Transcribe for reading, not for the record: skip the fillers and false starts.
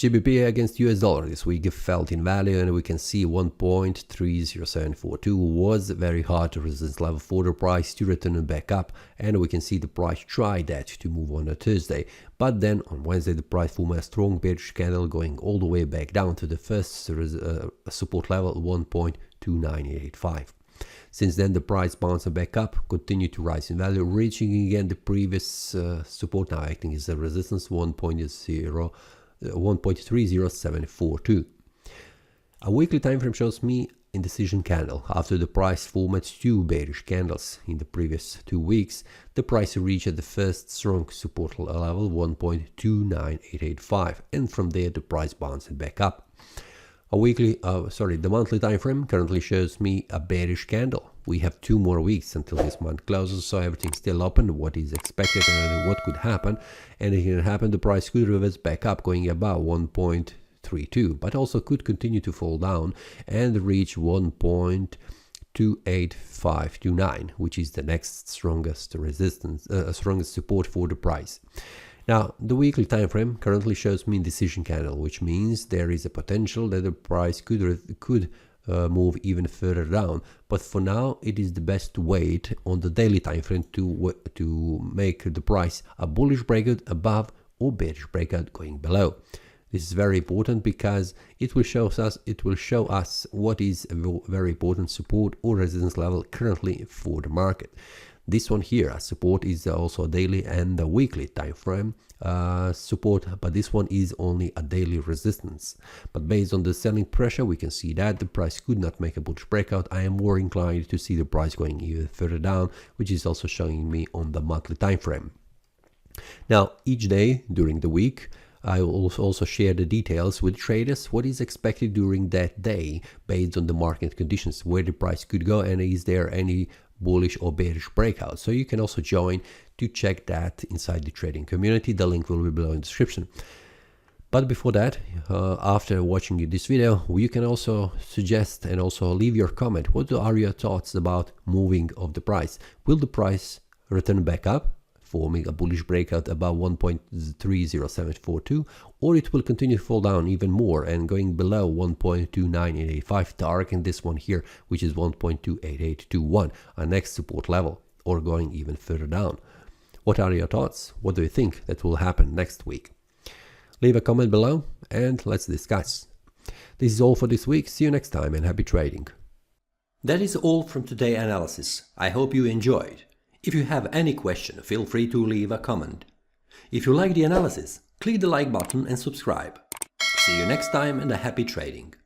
GBP against US dollar this week fell in value, and we can see 1.30742 was very hard to resist level for the price to return back up, and we can see the price tried that to move on a Thursday, but then on Wednesday the price formed a strong bearish candle going all the way back down to the first support level 1.2985. Since then the price bounced back up, continued to rise in value, reaching again the previous support, now acting as a resistance 1.30742. A weekly time frame shows me indecision candle. After the price formed two bearish candles in the previous 2 weeks, the price reached the first strong support level 1.29885, and from there the price bounced back up. The monthly time frame currently shows me a bearish candle. We have 2 more weeks until this month closes, so everything's still open. What is expected and what could happen, and it can happen. The price could reverse back up, going above 1.32, but also could continue to fall down and reach 1.28529, which is the next strongest resistance, strongest support for the price. Now, the weekly time frame currently shows me indecision candle, which means there is a potential that the price could move even further down. But for now, it is the best to wait on the daily time frame to make the price a bullish breakout above or bearish breakout going below. This is very important because it will show us what is a very important support or resistance level currently for the market. This one here, a support, is also a daily and a weekly time frame support, but this one is only a daily resistance. But based on the selling pressure, we can see that the price could not make a bullish breakout. I am more inclined to see the price going even further down, which is also showing me on the monthly time frame. Now, each day during the week, I will also share the details with traders, what is expected during that day based on the market conditions, where the price could go, and is there any bullish or bearish breakout. So you can also join to check that inside the trading community. The link will be below in the description. But before that, after watching this video, you can also suggest and also leave your comment. What are your thoughts about moving of the price? Will the price return back up, forming a bullish breakout above 1.30742, or it will continue to fall down even more and going below 1.29885, targeting this one here, which is 1.28821, our next support level, or going even further down? What are your thoughts? What do you think that will happen next week? Leave a comment below and let's discuss. This is all for this week. See you next time and happy trading. That is all from today's analysis. I hope you enjoyed. If you have any question, feel free to leave a comment. If you like the analysis, click the like button and subscribe. See you next time and a happy trading.